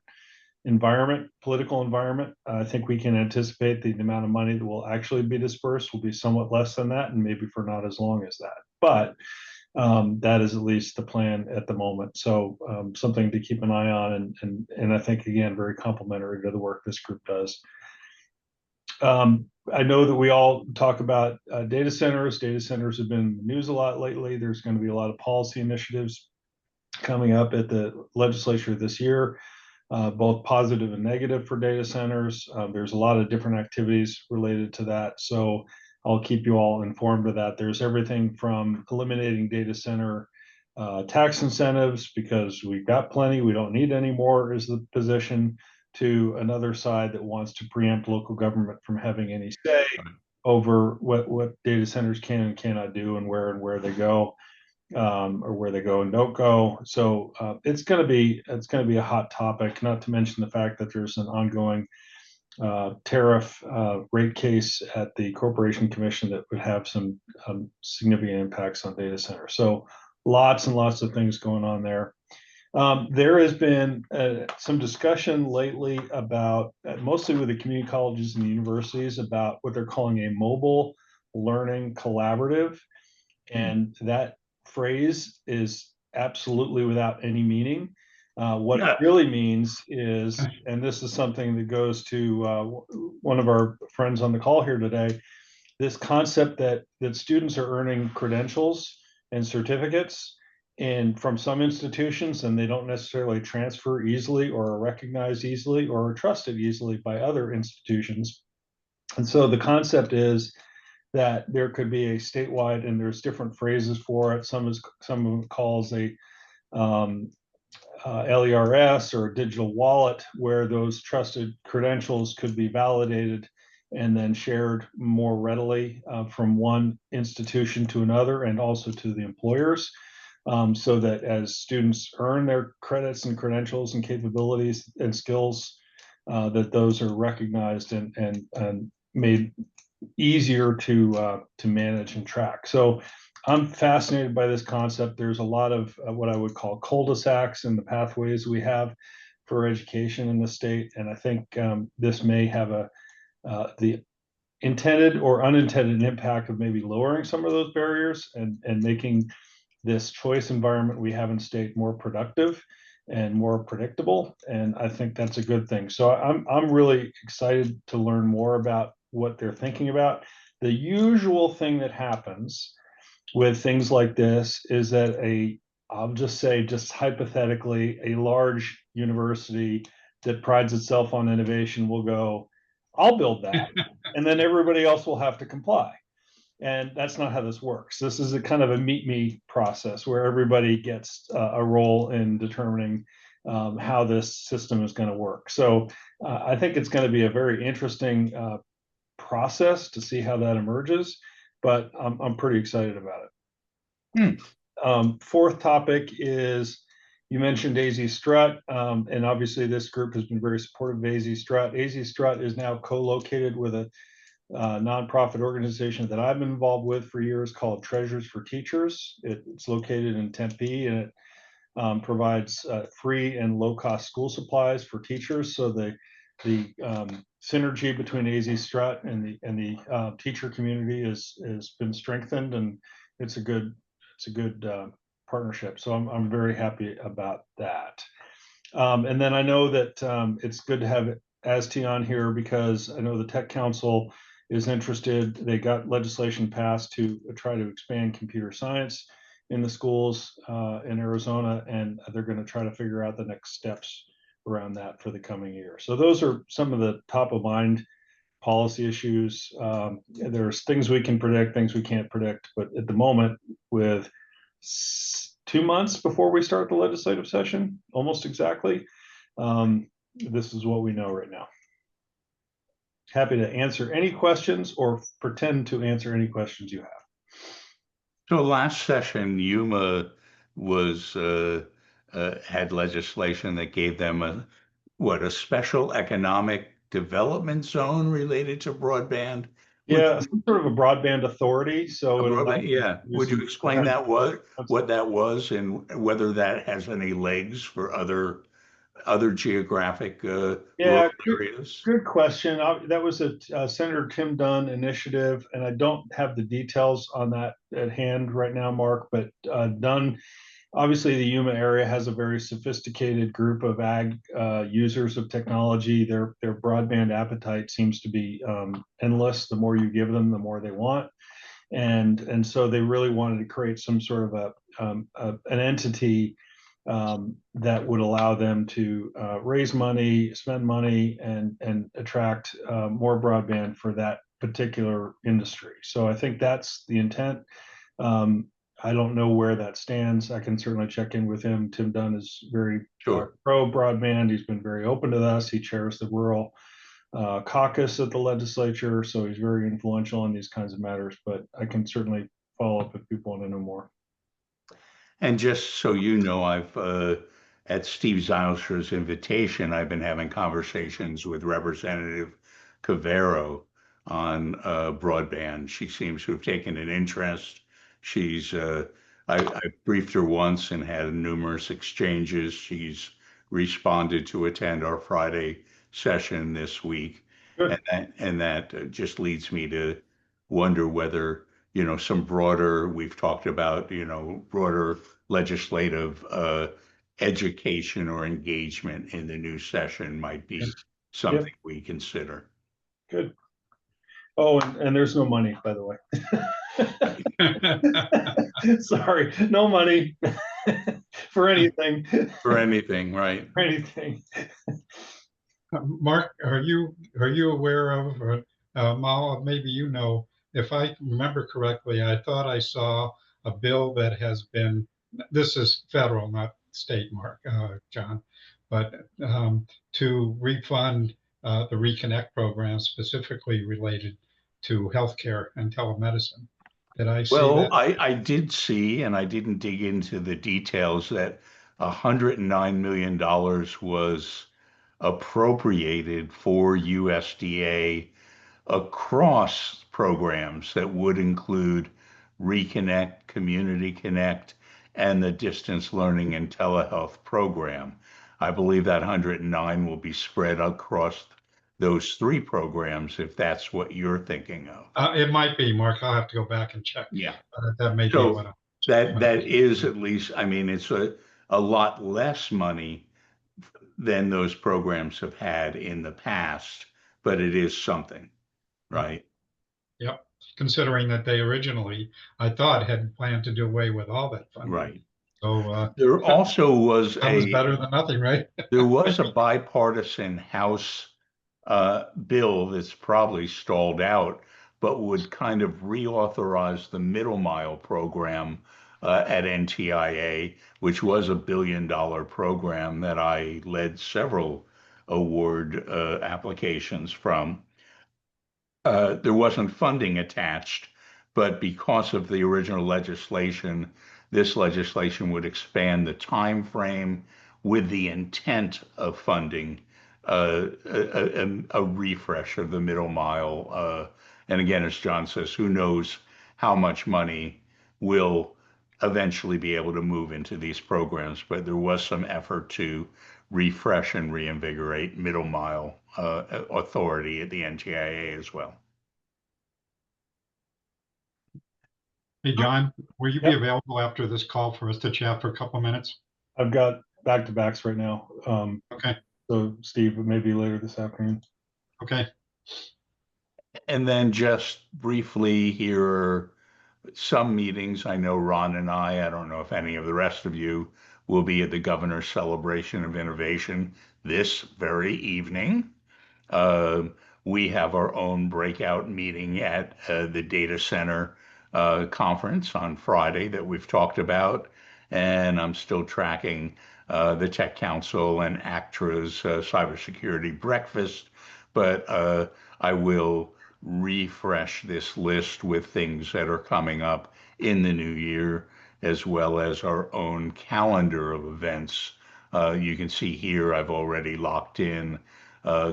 environment, political environment, I think we can anticipate the amount of money that will actually be dispersed will be somewhat less than that, and maybe for not as long as that. But that is at least the plan at the moment. So something to keep an eye on, and I think, again, very complimentary to the work this group does. I know that we all talk about data centers. Data centers have been in the news a lot lately. There's going to be a lot of policy initiatives coming up at the legislature this year, both positive and negative for data centers. There's a lot of different activities related to that. So I'll keep you all informed of that. There's everything from eliminating data center tax incentives because we've got plenty, we don't need any more, is the position, to another side that wants to preempt local government from having any say over what data centers can and cannot do and where they go, or where they go and don't go. So it's going to be a hot topic. Not to mention the fact that there's an ongoing tariff rate case at the Corporation Commission that would have some significant impacts on data centers. So lots and lots of things going on there. There has been some discussion lately about, mostly with the community colleges and the universities, about what they're calling a mobile learning collaborative. And that phrase is absolutely without any meaning. What it really means is, and this is something that goes to one of our friends on the call here today, this concept that students are earning credentials and certificates from some institutions, and they don't necessarily transfer easily or are recognized easily or are trusted easily by other institutions. And so the concept is that there could be a statewide, and there's different phrases for it. Some calls a LERS or a digital wallet, where those trusted credentials could be validated and then shared more readily from one institution to another, and also to the employers. So that as students earn their credits and credentials and capabilities and skills, that those are recognized and made easier to manage and track. So I'm fascinated by this concept. There's a lot of what I would call cul-de-sacs in the pathways we have for education in the state, and I think this may have the intended or unintended impact of maybe lowering some of those barriers and making this choice environment we have in state more productive and more predictable. And I think that's a good thing. So I'm really excited to learn more about what they're thinking about. The usual thing that happens with things like this is that I'll just say, just hypothetically, a large university that prides itself on innovation will go, I'll build that, and then everybody else will have to comply. And that's not how this works. This is a kind of a meet me process where everybody gets a role in determining how this system is going to work. So I think it's going to be a very interesting process to see how that emerges, but I'm pretty excited about it. Fourth topic is, you mentioned AZ Strut, and obviously this group has been very supportive of AZ Strut. AZ Strut is now co-located with a nonprofit organization that I've been involved with for years called Treasures for Teachers. It's located in Tempe, and it provides free and low-cost school supplies for teachers. So the synergy between AZ Strut and the teacher community has been strengthened, and it's a good partnership. So I'm very happy about that. And then I know that it's good to have ASTI on here because I know the Tech Council is interested. They got legislation passed to try to expand computer science in the schools in Arizona, and they're going to try to figure out the next steps around that for the coming year. So those are some of the top of mind policy issues. There's things we can predict, things we can't predict, but at the moment, with 2 months before we start the legislative session, almost exactly. This is what we know right now. Happy to answer any questions or pretend to answer any questions you have. So last session, Yuma was had legislation that gave them a special economic development zone related to broadband. Yeah, some sort of a broadband authority. So it allows Yeah. Would you explain that what that was and whether that has any legs for other geographic rural areas? Good question. That was a Senator Tim Dunn initiative, and I don't have the details on that at hand right now, Mark. But Dunn, obviously, the Yuma area has a very sophisticated group of ag users of technology. Their broadband appetite seems to be endless. The more you give them, the more they want. And so they really wanted to create some sort of an entity that would allow them to raise money, spend money, and attract more broadband for that particular industry. So I think that's the intent. I don't know where that stands. I can certainly check in with him. Tim Dunn is very pro broadband. He's been very open to us. He chairs the rural caucus at the legislature, so he's very influential on these kinds of matters. But I can certainly follow up if people want to know more. And just so you know, I've at Steve Zylstra's invitation, I've been having conversations with Representative Cavero on broadband. She seems to have taken an interest. She's I briefed her once and had numerous exchanges. She's responded to attend our Friday session this week, and that just leads me to wonder whether some broader, we've talked about, broader legislative education or engagement in the new session might be something we consider. Good. Oh, and there's no money, by the way. Sorry, no money for anything. For anything, right? For anything. Mark, are you aware of, Mala, maybe you know, if I remember correctly, I thought I saw a bill that has been, this is federal, not state, Mark, John, but to refund the Reconnect program specifically related to healthcare and telemedicine. Did I see that? I did see, and I didn't dig into the details, that $109 million was appropriated for USDA across programs that would include Reconnect, Community Connect, and the Distance Learning and Telehealth program. I believe that 109 will be spread across those three programs, if that's what you're thinking of. It might be, Mark. I'll have to go back and check. Yeah. That may be what that is, at least, I mean, it's a lot less money than those programs have had in the past, but it is something, right? Yep. Considering that they originally, I thought, had planned to do away with all that funding. Right. So there also was better than nothing, right? There was a bipartisan House bill that's probably stalled out, but would kind of reauthorize the Middle Mile program at NTIA, which was $1 billion program that I led several award applications from. There wasn't funding attached, but because of the original legislation, this legislation would expand the time frame with the intent of funding a refresh of the Middle Mile. And again, as John says, who knows how much money will eventually be able to move into these programs, but there was some effort to refresh and reinvigorate Middle Mile authority at the NTIA as well. Hey, John, will you be available after this call for us to chat for a couple of minutes? I've got back-to-backs right now. Okay. So Steve, maybe later this afternoon. Okay. And then just briefly, here are some meetings. I know Ron and I don't know if any of the rest of you will be at the Governor's Celebration of Innovation this very evening. We have our own breakout meeting at the data center conference on Friday that we've talked about, and I'm still tracking the Tech Council and ACTRA's cybersecurity breakfast, but I will refresh this list with things that are coming up in the new year, as well as our own calendar of events. You can see here I've already locked in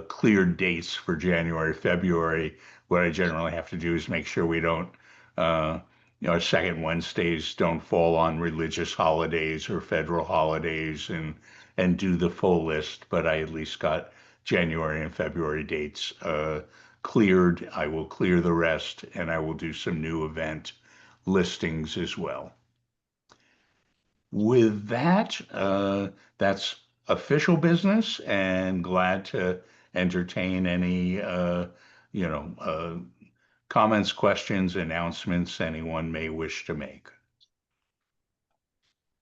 clear dates for January, February. What I generally have to do is make sure we don't, our second Wednesdays don't fall on religious holidays or federal holidays, and do the full list. But I at least got January and February dates cleared. I will clear the rest, and I will do some new event listings as well. With that, that's official business, and glad to entertain any, comments, questions, announcements anyone may wish to make.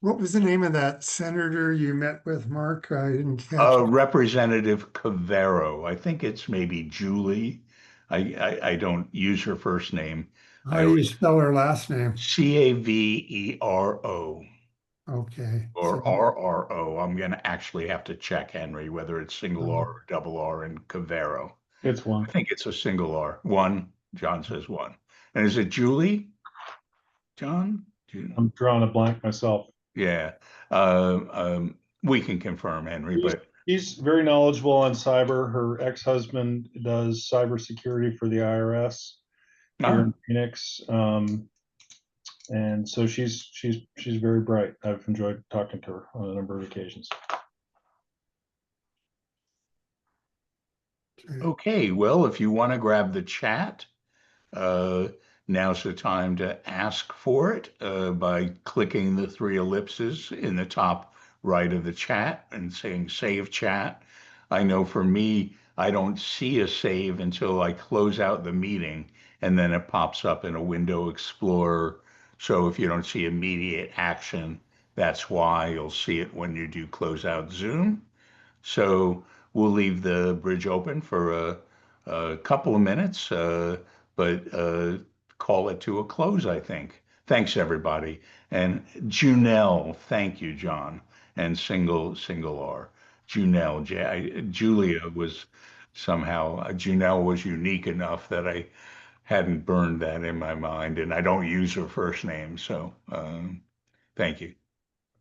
What was the name of that senator you met with, Mark? I didn't catch it. Representative Cavero, I think it's maybe Julie. I don't use her first name. How do you spell her last name? Cavero. Okay. Or RRO. I'm going to actually have to check, Henry, whether it's single R or double R in Cavero. It's one. I think it's a single R. One. John says one. And is it Julie? John? I'm drawing a blank myself. Yeah. We can confirm, Henry, but He's very knowledgeable on cyber. Her ex-husband does cybersecurity for the IRS here in Phoenix. And so she's very bright. I've enjoyed talking to her on a number of occasions. okay. Well, if you want to grab the chat, now's the time to ask for it by clicking the three ellipses in the top right of the chat and saying save chat. I know for me, I don't see a save until I close out the meeting, and then it pops up in a window explorer. So if you don't see immediate action, that's why. You'll see it when you do close out Zoom. So we'll leave the bridge open for a couple of minutes, but call it to a close, I think. Thanks, everybody. And Junelle, thank you, John. And single R. Junelle, Julia was somehow, Junelle was unique enough that I hadn't burned that in my mind, and I don't use her first name. So thank you.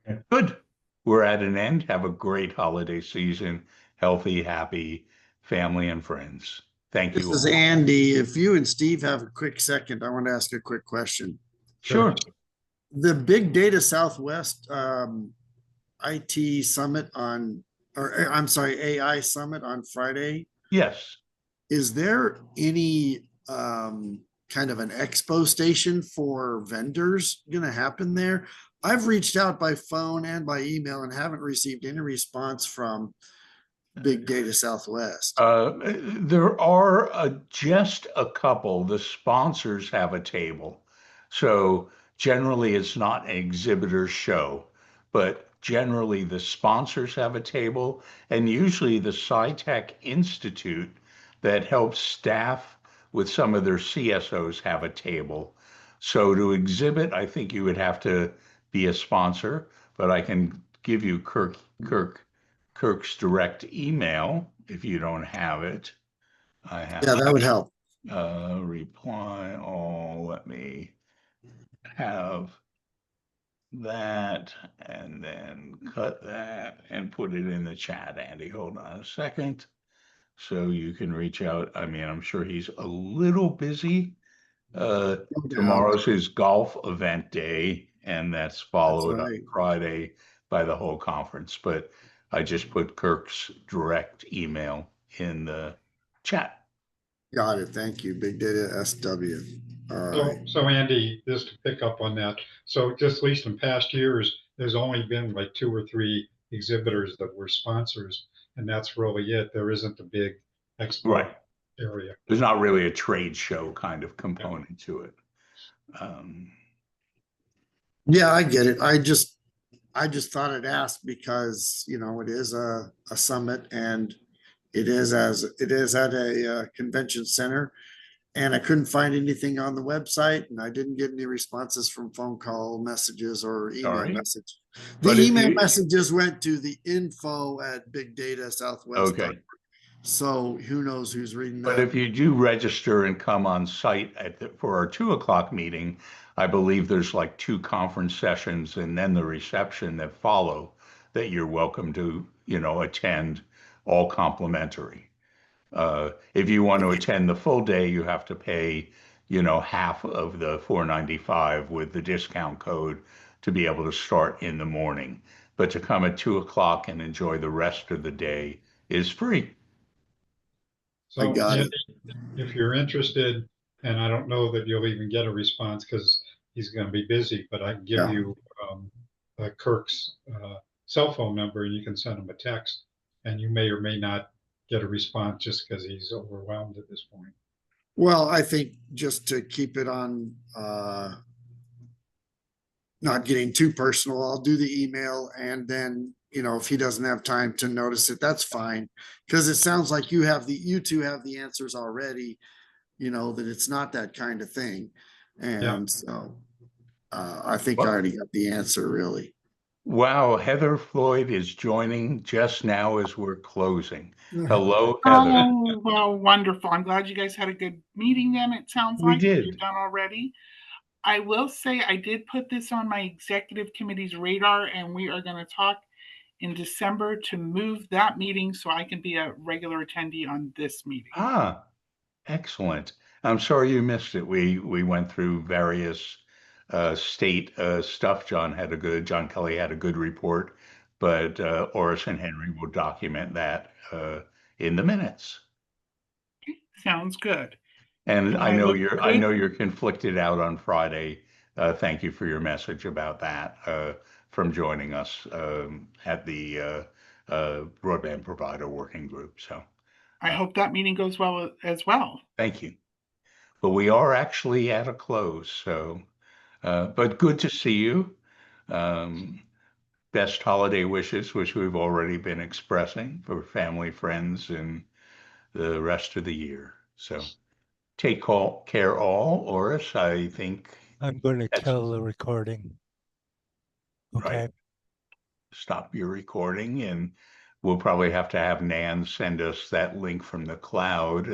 Okay. Good. We're at an end. Have a great holiday season. Healthy, happy family and friends. Thank you. This is Andy. If you and Steve have a quick second, I want to ask a quick question. Sure. The Big Data Southwest IT Summit AI Summit on Friday. Yes. Is there any kind of an expo station for vendors going to happen there? I've reached out by phone and by email and haven't received any response from Big Data Southwest. There are just a couple. The sponsors have a table. So generally it's not an exhibitor show, but generally the sponsors have a table, and usually the SciTech Institute that helps staff with some of their CSOs have a table. So to exhibit, I think you would have to be a sponsor, but I can give you Kirk's direct email if you don't have it. I have. Yeah, that would help. Reply all. Let me have that and then cut that and put it in the chat, Andy. Hold on a second. So you can reach out. I mean, I'm sure he's a little busy. Tomorrow's his golf event day, and that's followed on Friday by the whole conference. But I just put Kirk's direct email in the chat. Got it. Thank you. Big Data SW. All right. So Andy, just to pick up on that. So just at least in past years, there's only been like 2 or 3 exhibitors that were sponsors, and that's really it. There isn't a big expo area. There's not really a trade show kind of component to it. Yeah, I get it. I just thought I'd ask because, it is a summit, and it is at a convention center. And I couldn't find anything on the website, and I didn't get any responses from phone call messages or email Sorry. message. The But if email you- messages went to the info@bigdatasouthwest. Okay. So who knows who's reading But that? if you do register and come on site for our 2 o'clock meeting, I believe there's like 2 conference sessions and then the reception that follow that you're welcome to, attend, all complimentary. If you want to attend the full day, you have to pay, half of the $4.95 with the discount code to be able to start in the morning. But to come at 2 o'clock and enjoy the rest of the day is free. So I got it. if you're interested, and I don't know that you'll even get a response because he's going to be busy, but I can give Yeah. you Kirk's cell phone number and you can send him a text, and you may or may not get a response just because he's overwhelmed at this point. Well, I think just to keep it on, not getting too personal, I'll do the email, and then, if he doesn't have time to notice it, that's fine. Cause it sounds like you two have the answers already, that it's not that kind of thing. And so, I think I already got the answer, really. Wow, Heather Floyd is joining just now as we're closing. Hello, Heather. Oh, well, wonderful. I'm glad you guys had a good meeting then, it sounds We like. did. You're done already. I will say I did put this on my executive committee's radar, and we are going to talk in December to move that meeting so I can be a regular attendee on this meeting. Ah, excellent. I'm sorry you missed it. We went through various state stuff. John Kelly had a good report, but Oris and Henry will document that in the minutes. Sounds good. And I know look you're conflicted out on Friday. Thank you for your message about that from joining us at the broadband provider working group. So I hope that meeting goes well as well. thank you. But we are actually at a close. So, but good to see you. Best holiday wishes, which we've already been expressing for family, friends, and the rest of the year. So. Take care all, Oris. I think I'm going to kill the recording. Okay. Right. Stop your recording, and we'll probably have to have Nan send us that link from the cloud,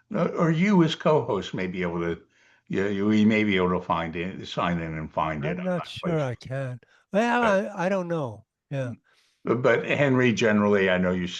or you as co-host may be able to. Yeah, we may be able to find it, sign in and find it. I'm not sure I can. Well, I don't know. Yeah. But Henry, generally, I know you send